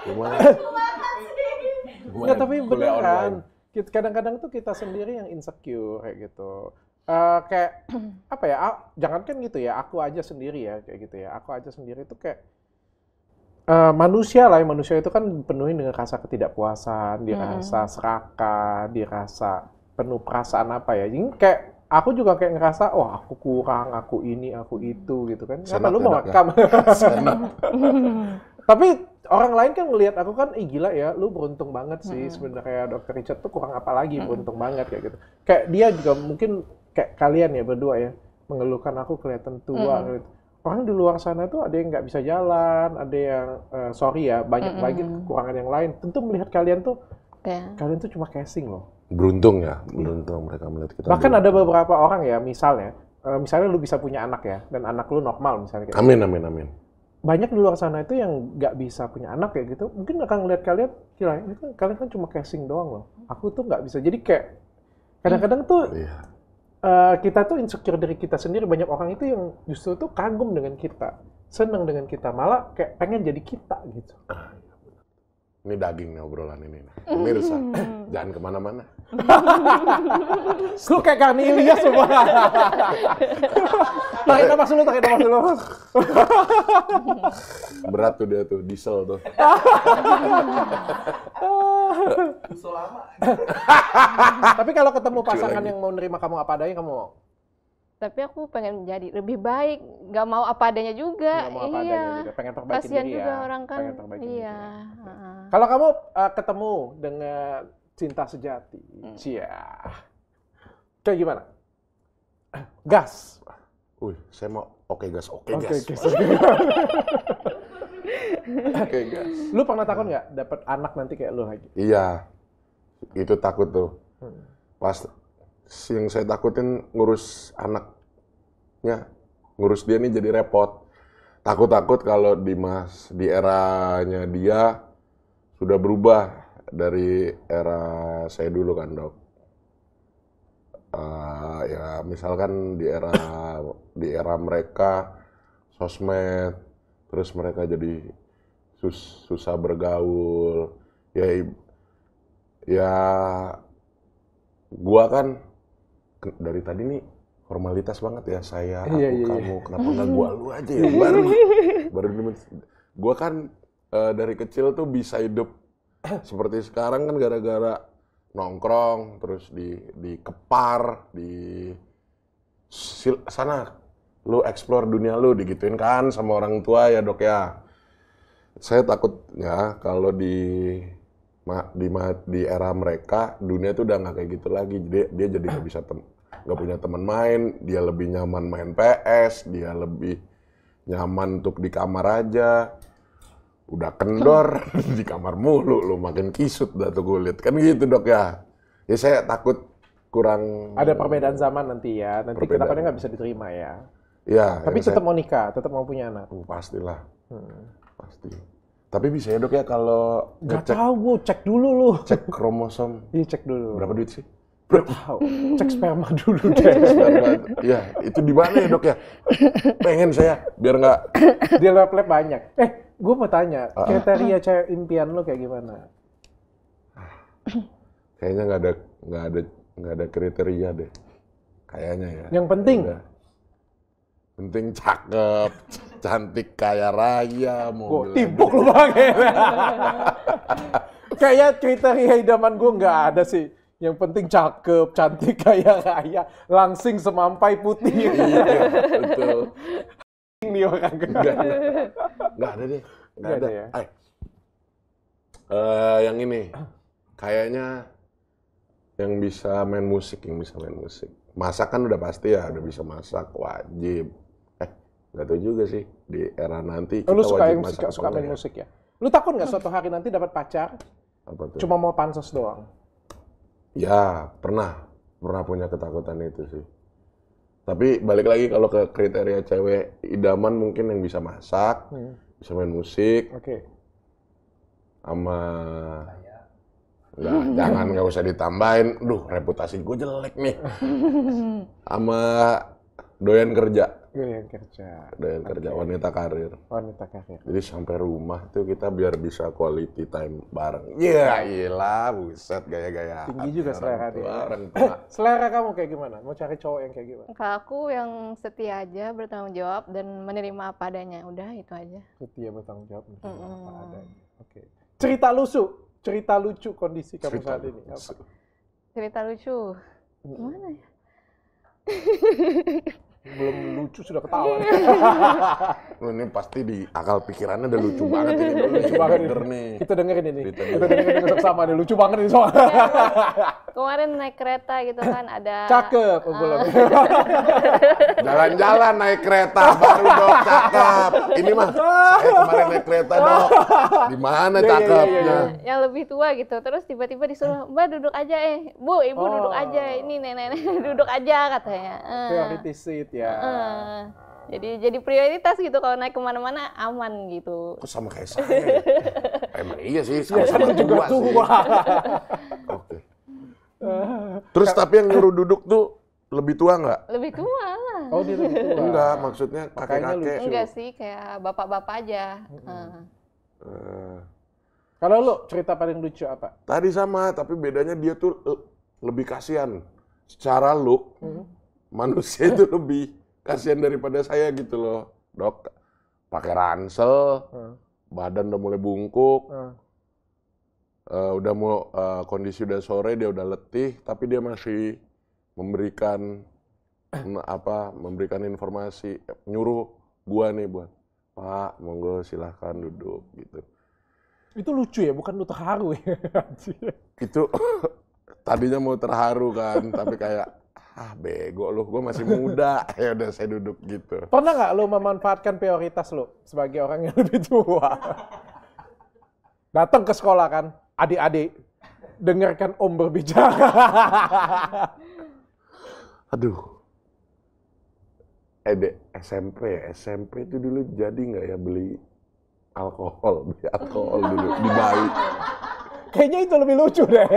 Lumayan. Nggak, tapi beneran. Kadang-kadang tuh kita sendiri yang insecure kayak gitu. Kayak apa ya? Jangankan gitu ya, aku aja sendiri ya kayak gitu ya. Aku aja sendiri itu kayak manusia itu kan penuhi dengan rasa ketidakpuasan, dirasa serakah, dirasa penuh perasaan apa ya. Jadi kayak aku juga kayak ngerasa, oh aku kurang, aku ini, aku itu gitu kan. Kenapa lu mau rekam? Tapi orang lain kan ngelihat aku kan, gila ya, lu beruntung banget sih sebenarnya Dr. Richard tuh kurang apa lagi, beruntung banget kayak gitu. Kayak dia juga mungkin kayak kalian ya berdua ya, mengeluhkan aku kelihatan tua gitu. Orang di luar sana tuh ada yang nggak bisa jalan, ada yang sorry ya, banyak lagi kekurangan yang lain. Tentu melihat kalian tuh, kalian tuh cuma casing loh. Beruntung ya, beruntung mereka melihat kita. Bahkan ada beberapa orang ya, misalnya lu bisa punya anak ya, dan anak lu normal misalnya. Kayak Amin. Banyak di luar sana itu yang nggak bisa punya anak kayak gitu, mungkin akan ngeliat kalian, gila, ini kan kalian kan cuma casing doang loh. Aku tuh nggak bisa. Jadi kayak kadang-kadang tuh kita tuh insecure dari kita sendiri. Banyak orang itu yang justru tuh kagum dengan kita, senang dengan kita, malah kayak pengen jadi kita gitu. Ini daging nih obrolan ini. Pemirsa, jangan kemana-mana. Lu kayak Karnilia semua. Tarik nafas dulu. Berat tuh dia tuh, diesel tuh. Tapi kalau ketemu pasangan yang mau nerima kamu apa adanya, kamu mau? Tapi aku pengen jadi lebih baik, nggak mau apa adanya juga. Nggak mau apa adanya juga, pengen perbaikin Kasian diri juga ya. orang kan. Pengen perbaikin diri. Iya. Kalau kamu ketemu dengan cinta sejati, kayak gimana? Gas. Saya mau oke gas. Oke, gas. Oke gas. Lu pernah takut nggak dapet anak nanti kayak lu lagi? Iya, itu takut tuh. Pas yang saya takutin ngurus anaknya, ngurus dia nih jadi repot. Takut kalau di eranya dia sudah berubah dari era saya dulu kan dok. Ya misalkan di era mereka sosmed, terus mereka jadi susah bergaul. Ya gua kan dari tadi nih formalitas banget ya, saya, aku, kamu, kenapa nggak gua lu aja ya, baru gua kan dari kecil tuh bisa hidup seperti sekarang kan gara-gara nongkrong, terus dikepar, sana lu explore dunia lu, digituin kan sama orang tua ya dok ya. Saya takutnya kalau di era mereka dunia tuh udah nggak kayak gitu lagi. Dia jadi nggak punya teman main, dia lebih nyaman main PS, dia lebih nyaman untuk di kamar aja. Udah kendor di kamar mulu, lu makin kisut dah tuh gue liat. Kan gitu dok ya. Ya saya takut kurang. Ada perbedaan zaman nanti ya. Nanti kita nggak bisa diterima ya. Ya. Tapi tetap mau nikah, tetap mau punya anak. Pastilah. Pasti. Tapi bisa ya dok ya kalau Nggak tahu gue, cek dulu lu. cek kromosom. Iya cek dulu. Berapa duit sih? Nggak tahu. Cek sperma dulu deh. Iya, itu di mana ya dok ya? Pengen saya, biar nggak. Di lab-lab banyak. Gue mau tanya, kriteria cewek impian lo kayak gimana? Kayaknya nggak ada kriteria deh. Kayaknya ya. Yang penting? Penting cakep, cantik, kaya raya, Gue mobil. timpuk lu bang. Kayak kriteria idaman gue nggak ada sih. Yang penting cakep, cantik, kaya raya, langsing, semampai, putih. Iya, betul. Ini orang Nggak ada deh. Nggak Nggak ada. ada ya? Yang ini, kayaknya yang bisa main musik. Masak kan udah pasti ya, udah bisa masak, wajib. Nggak tahu juga sih, di era nanti kita Lu suka wajib yang masak suka apa main nggak ya? musik ya? Lu takut nggak suatu hari nanti dapat pacar, Apa tuh? cuma mau pansos doang? Ya, pernah punya ketakutan itu sih. Tapi balik lagi kalau ke kriteria cewek idaman mungkin yang bisa masak, bisa main musik, Oke. sama nggak usah ditambahin. Duh, reputasi gue jelek nih. Sama doyan kerja, Gue yang kerja. wanita karir. Wanita karir. Jadi sampai rumah tuh kita biar bisa quality time bareng. Iya, iyalah, buset gaya-gaya. Tinggi juga selera dia. Orang tua. Selera kamu kayak gimana? Mau cari cowok yang kayak gimana? Kalau aku yang setia aja, bertanggung jawab dan menerima apa adanya. Udah itu aja. Setia bertanggung jawab. Apa adanya. Oke. Cerita lucu kondisi kamu saat ini. Apa? Cerita lucu. Gimana ya? Belum lucu sudah ketawa. Lu ini pasti di akal pikirannya udah lucu banget ini. Lucu banget Denger ini. nih. Kita dengerin ini. Cerita Kita dengerin sama nih. Lucu banget ini soalnya. Kemarin naik kereta gitu kan ada. Cakep. Belum. Jalan-jalan naik kereta baru dok cakep. Ini mah saya kemarin naik kereta dok. Di mana Iya, cakepnya? Yang lebih tua gitu, terus tiba-tiba disuruh Mbak duduk aja Bu, Ibu duduk aja, ini nenek-nenek duduk aja katanya. Priority seat ya. Jadi prioritas gitu kalau naik kemana-mana aman gitu. Kok sama kayak saya? Ya? Emang iya sih, sama-sama Juga tua sih. tua. Oke. Terus tapi yang nyuruh duduk tuh lebih tua nggak? Lebih tua lah. Oh dia lebih tua. Enggak, maksudnya Makanya kakek-kakek. Enggak sih, kayak bapak-bapak aja. Kalau lu cerita paling lucu apa? Tadi sama, tapi bedanya dia tuh lebih kasihan. Secara look, manusia itu lebih kasihan daripada saya gitu loh, dok. Pakai ransel, badan udah mulai bungkuk, udah mau kondisi udah sore, dia udah letih, tapi dia masih memberikan memberikan informasi, nyuruh gua nih buat Pak, monggo silahkan duduk gitu. Itu lucu ya, bukan lu terharu ya? Itu tadinya mau terharu kan, tapi kayak bego lu, gue masih muda, ya udah saya duduk gitu. Pernah nggak lu memanfaatkan prioritas lu sebagai orang yang lebih tua? Datang ke sekolah kan, adik-adik, dengarkan om berbicara. Aduh, SMP itu dulu jadi nggak ya beli alkohol dulu di bayi. Kayaknya itu lebih lucu deh.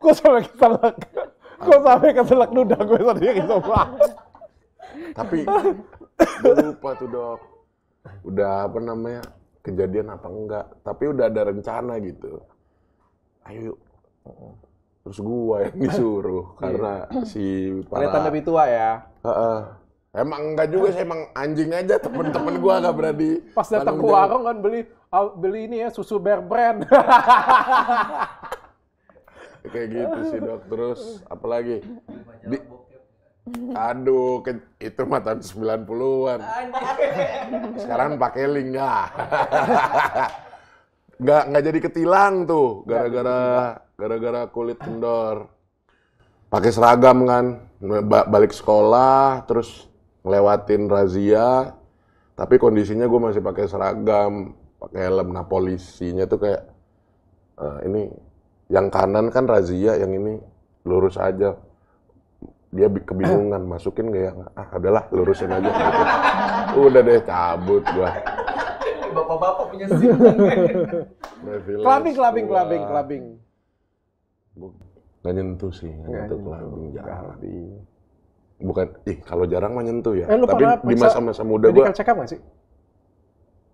Kok sampai keselak ludah gue sendiri semua. Tapi gue lupa tuh dok, udah apa namanya kejadian apa enggak. Tapi udah ada rencana gitu. Ayo yuk. Terus gua yang disuruh karena si Kelihatan lebih tua ya. Emang enggak juga sih, emang anjing aja temen-temen gua nggak berani. Pas datang ke warung kan beli ini ya susu Bear Brand. Kayak gitu sih dok. Terus apalagi? Aduh, itu mah tahun 90-an. Sekarang pakai link ya. Nggak jadi ketilang tuh gara-gara kulit kendor. Pakai seragam kan, balik sekolah terus ngelewatin razia, tapi kondisinya gue masih pakai seragam, pakai helm. Nah polisinya tuh kayak ini yang kanan kan razia, yang ini lurus aja. dia kebingungan masukin nggak ya? Adalah lurusin aja. Gitu. Udah deh cabut gua. Bapak-bapak punya SIM. Kelabing. Nggak nyentuh sih, nggak nyentuh kelabing jarang. Kelabing. Bukan, kalau jarang mah nyentuh ya. Lu Tapi pernah di masa-masa muda medical gua check up nggak sih?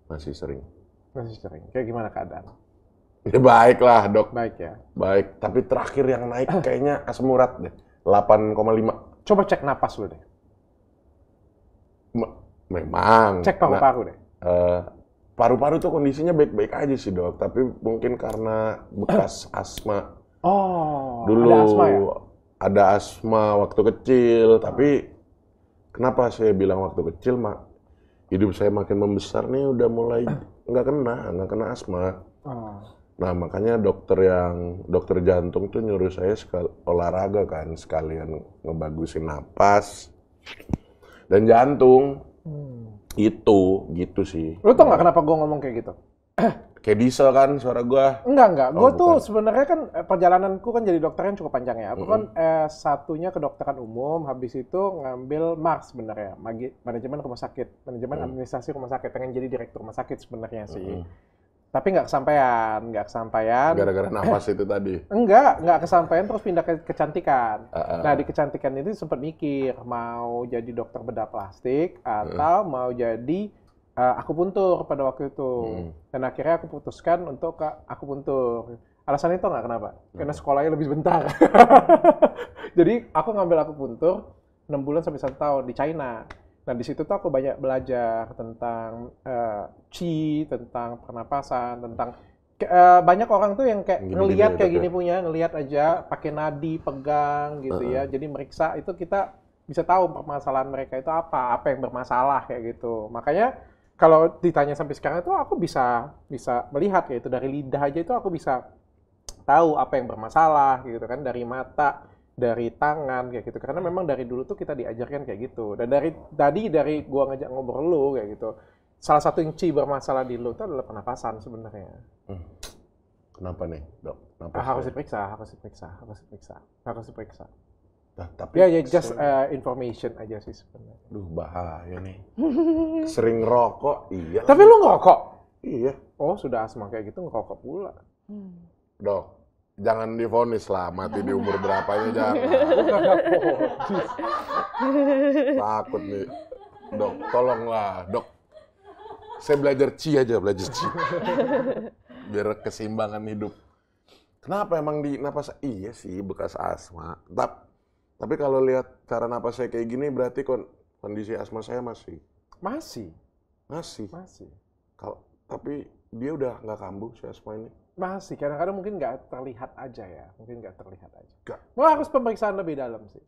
masih sering. Masih sering. Kayak gimana keadaan? Ya baik lah dok. Baik ya. Baik, tapi terakhir yang naik kayaknya asam urat deh. 8,5. Coba cek napas lu deh. Memang. Cek paru-paru deh. Paru-paru tuh kondisinya baik-baik aja sih dok, tapi mungkin karena bekas asma. Oh, Dulu ada asma ya? ada asma waktu kecil, tapi kenapa saya bilang waktu kecil, hidup saya makin membesar nih udah mulai nggak kena asma. Nah makanya dokter jantung tuh nyuruh saya olahraga kan, sekalian ngebagusin napas dan jantung. Itu gitu sih. Lu tau nggak kenapa gua ngomong kayak gitu? Kayak diesel kan suara gua. Enggak. Oh, Gue tuh bukan. sebenarnya kan perjalananku kan jadi dokter kan cukup panjang ya. Aku kan S1-nya kedokteran umum, habis itu ngambil MARS sebenarnya, manajemen rumah sakit, manajemen administrasi rumah sakit, pengen jadi direktur rumah sakit sebenarnya sih. Tapi nggak kesampaian. Gara-gara napas itu tadi. Nggak kesampaian, terus pindah ke kecantikan. Nah, di kecantikan itu sempat mikir, mau jadi dokter bedah plastik, atau mau jadi akupuntur pada waktu itu. Dan akhirnya aku putuskan untuk ke akupuntur. Alasannya itu nggak kenapa? Karena sekolahnya lebih sebentar. Jadi, aku ngambil akupuntur 6 bulan sampai 1 tahun di China. Nah, di situ tuh aku banyak belajar tentang qi, tentang pernapasan, tentang banyak orang tuh yang kayak ngelihat kayak gini punya, ngelihat aja pakai nadi, pegang gitu ya. Jadi meriksa itu kita bisa tahu permasalahan mereka itu apa yang bermasalah kayak gitu. Makanya kalau ditanya sampai sekarang itu aku bisa melihat kayak itu dari lidah aja itu aku bisa tahu apa yang bermasalah gitu kan, dari mata, dari tangan kayak gitu, karena memang dari dulu tuh kita diajarkan kayak gitu. Dan dari gua ngajak ngobrol lu kayak gitu, salah satu yang bermasalah di lu itu adalah pernapasan sebenarnya. Kenapa nih dok? Harus diperiksa. Nah, tapi Ya just information aja sih sebenarnya. Duh bahaya nih. Sering rokok, iya. Tapi lu ngerokok? Iya. Oh sudah asma kayak gitu ngerokok pula. Dok, jangan divonis lah, mati di umur berapanya jangan. Takut nih. Dok, tolonglah, dok. Saya belajar ci. Biar keseimbangan hidup. Kenapa emang di napas? Iya sih, bekas asma. Tapi kalau lihat cara napas saya kayak gini, berarti kondisi asma saya masih. Tapi dia udah nggak kambuh si asma ini. Masih, kadang-kadang mungkin nggak terlihat aja ya. Harus pemeriksaan lebih dalam sih.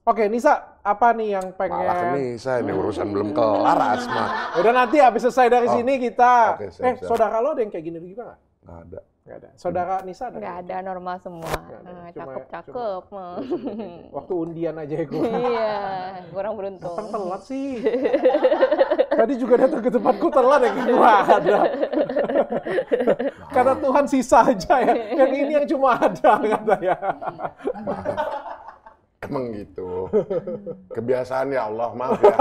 Oke, Nisa, apa nih yang pengen? Malah ke Nisa, ini urusan belum kelar asma. Udah nanti habis selesai dari sini kita. Oke, siap. Saudara lo ada yang kayak gini juga nggak? Nggak ada. Nggak ada. Saudara Nisa ada? Nggak ada, normal semua. Cakep-cakep. Waktu undian aja ya gue. Iya, kurang beruntung. Datang telat sih. Tadi juga datang ke tempatku telat ya, gua ada. Karena Tuhan sisa aja ya. Yang ini yang cuma ada katanya. Emang gitu. Kebiasaan ya Allah, maaf ya.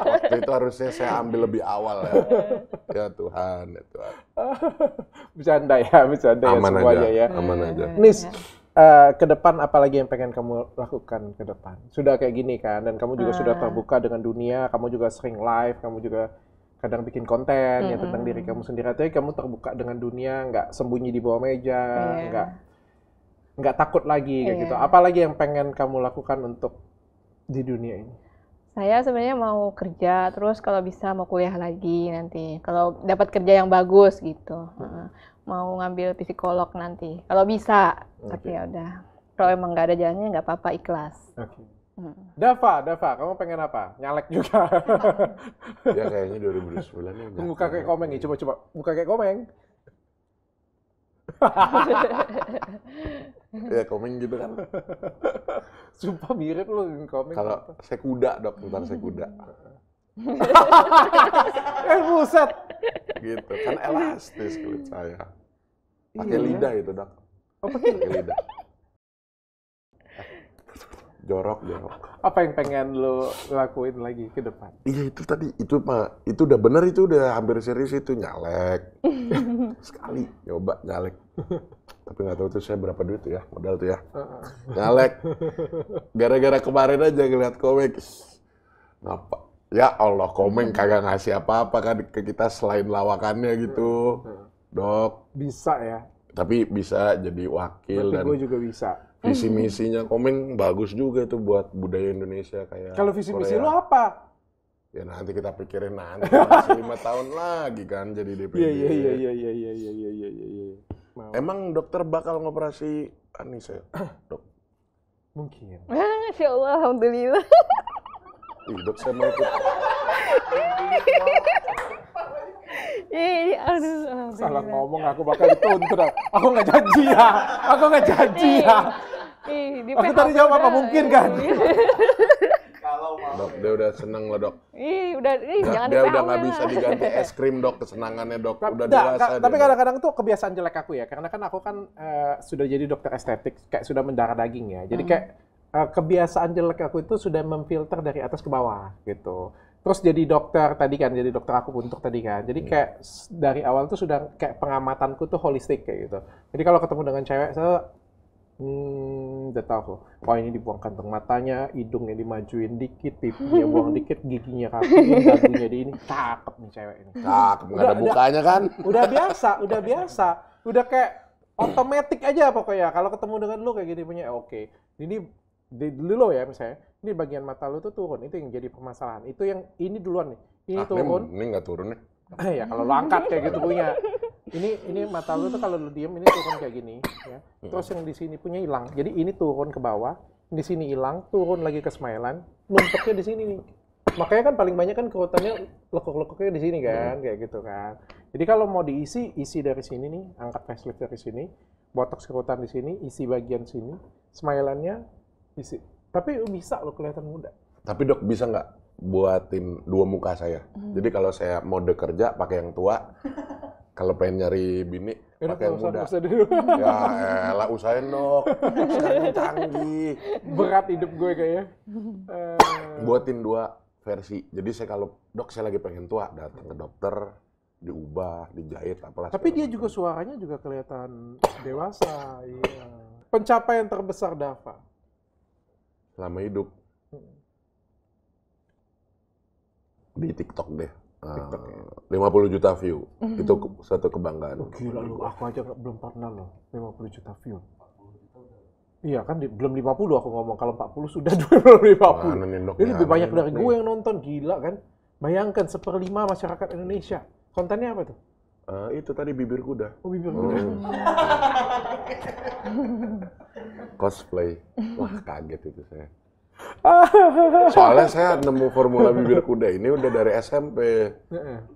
Waktu itu harusnya saya ambil lebih awal ya. Ya Tuhan. Bercanda ya Aman semuanya aja, ya. aman aja. Nis, ke depan apa lagi yang pengen kamu lakukan ke depan? Sudah kayak gini kan, dan kamu juga sudah terbuka dengan dunia, kamu juga sering live, kamu juga kadang bikin konten ya tentang diri kamu sendiri. Tapi kamu terbuka dengan dunia, nggak sembunyi di bawah meja, nggak takut lagi kayak gitu. Apalagi yang pengen kamu lakukan untuk di dunia ini? Saya sebenarnya mau kerja, terus kalau bisa mau kuliah lagi nanti. Kalau dapat kerja yang bagus gitu. Mau ngambil psikolog nanti. Kalau bisa, tapi ya udah. Kalau emang nggak ada jalannya nggak apa-apa, ikhlas. Dava, kamu pengen apa? Nyalek juga. Ya kayaknya 2009 ya. Muka kayak komeng nih, coba. Muka kayak komeng. Ya komeng gitu kan. Sumpah mirip lu dengan komeng. Kalau saya kuda dok, bentar saya kuda. Buset. Gitu, kan elastis kulit saya. Pakai lidah itu dok. Oh pakai lidah. jorok. Apa yang pengen lo lakuin lagi ke depan? Iya itu tadi, itu udah bener, itu udah hampir serius itu, nyalek. Sekali nyoba nyalek. Tapi nggak tahu tuh saya berapa duit tuh ya, modal tuh ya. Nyalek. Gara-gara kemarin aja ngeliat komik. Ngapa? Ya Allah, Komeng kagak ngasih apa-apa kan ke kita selain lawakannya gitu. Dok. Bisa ya? Tapi bisa jadi wakil. Berarti dan gue juga bisa. visi misinya Komeng bagus juga itu buat budaya Indonesia kayak Kalau visi misi Korea. lo apa? Ya nanti kita pikirin nanti, masih 5 tahun lagi kan jadi DPD. Iya. Mau. Emang dokter bakal ngoperasi Anissa, dok? Mungkin. Masya Allah, alhamdulillah. Ih, dok saya mau ikut. Aduh, Salah ngomong, aku bakal dituntut. Aku nggak janji ya. Aku tadi jawab apa mungkin kan? Dok, dia udah seneng loh dok. Jangan Dia udah di-PA nggak bisa diganti es krim dok, kesenangannya dok. Udah Nggak, dewasa tapi dia. kadang-kadang tuh kebiasaan jelek aku ya, karena kan aku kan sudah jadi dokter estetik, kayak sudah mendarah daging ya. Jadi kayak kebiasaan jelek aku itu sudah memfilter dari atas ke bawah gitu. Terus jadi dokter tadi kan, jadi dokter aku untuk tadi kan. Jadi kayak dari awal tuh sudah kayak pengamatanku tuh holistik kayak gitu. Jadi kalau ketemu dengan cewek, saya udah tahu. Wah ini dibuang kantong matanya, hidungnya dimajuin dikit, pipinya buang dikit, giginya kakiin, dagunya di ini. Cakep nih cewek ini. Cakep, nggak ada mukanya kan? Udah biasa. Udah kayak otomatis aja pokoknya. Kalau ketemu dengan lu kayak gini punya, oke. Ini dulu ya misalnya, ini bagian mata lu tuh turun, itu yang jadi permasalahan. Itu yang ini duluan nih, ini turun. Ini nggak turun nih. Ya kalau lu angkat kayak gitu punya. Ini mata lu tuh kalau lu diem ini turun kayak gini, ya. Terus yang di sini punya hilang. Jadi ini turun ke bawah, di sini hilang, turun lagi ke smilean, numpuknya di sini nih. Makanya kan paling banyak kan kerutannya lekuk-lekuknya di sini kan, kayak gitu kan. Jadi kalau mau diisi, isi dari sini nih, angkat facelift dari sini, botox kerutan di sini, isi bagian sini, smileannya isi. Tapi bisa lo kelihatan muda. Tapi dok bisa nggak buatin 2 muka saya? Jadi kalau saya mode kerja pakai yang tua, kalau pengen nyari bini pakai yang muda. Usah dulu. Ya elah usahain dok. Sekarang canggih. Berat hidup gue kayaknya. Buatin 2 versi. Jadi saya kalau dok saya lagi pengen tua, datang ke dokter, diubah, dijahit apalah. Tapi dia juga suaranya juga kelihatan dewasa. Iya. Pencapaian terbesar Dava selama hidup di TikTok deh. 50 juta view. Itu satu kebanggaan. Oh, gila lu, aku aja belum pernah loh 50 juta view. Iya kan, belum 50 aku ngomong, kalau 40 sudah 250. Mana nih, Dok? Ini lebih banyak Nih. dari gue yang nonton, gila kan? Bayangkan 1/5 masyarakat Indonesia. Kontennya apa tuh? Itu tadi bibir kuda. Oh, bibir kuda. Cosplay. Wah kaget itu saya. Soalnya saya nemu formula bibir kuda ini udah dari SMP.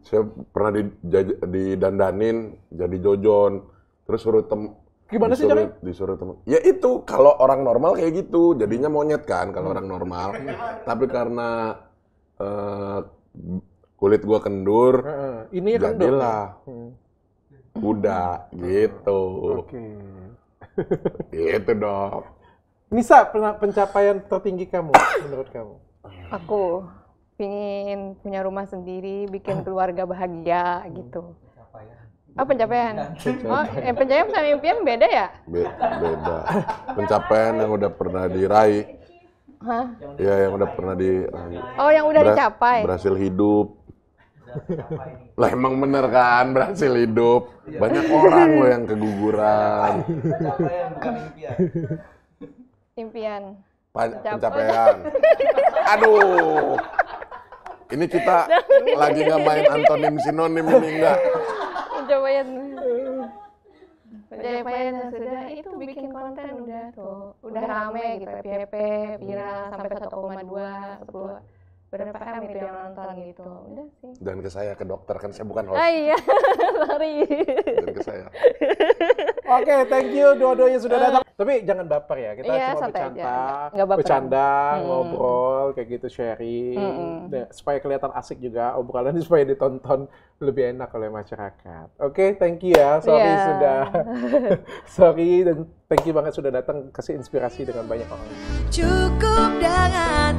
Saya pernah didandanin jadi Jojon. Terus suruh Gimana sih caranya? disuruh temen. Ya itu kalau orang normal kayak gitu, jadinya monyet kan kalau orang normal. Tapi karena kulit gua kendur, Ini ya kendur. jadilah kuda gitu. Oke. Gitu dong. Nisa, pencapaian tertinggi kamu menurut kamu? Aku pingin punya rumah sendiri, bikin keluarga bahagia gitu. Oh, pencapaian. Oh, pencapaian sama impian beda ya? Beda. Pencapaian yang udah pernah diraih. Hah? Ya, yang udah pernah diraih. Oh, yang udah dicapai. Berhasil hidup. Lah emang bener kan berhasil hidup. Banyak orang loh yang keguguran. Pencapaian bukan impian. Impian. Pencapaian. Aduh. Ini kita lagi nggak main antonim sinonim ini enggak. Pencapaian. Pencapaian yang sudah itu bikin konten udah tuh. Udah rame gitu. FYP, viral sampai 1,2, 10. Berapa M itu yang nonton gitu. Udah sih. Dan ke saya, ke dokter kan saya bukan host. Ah iya, sorry. Dan ke saya. Oke, thank you dua-duanya sudah datang. Tapi jangan baper ya, kita Iya, cuma santai aja. bercanda, Nggak baperan. bercanda, ngobrol, kayak gitu, sharing. Nah, supaya kelihatan asik juga, obrolan ini supaya ditonton lebih enak oleh masyarakat. Oke, thank you ya, sorry Iya. sudah, sorry dan thank you banget sudah datang kasih inspirasi dengan banyak orang. Cukup dengan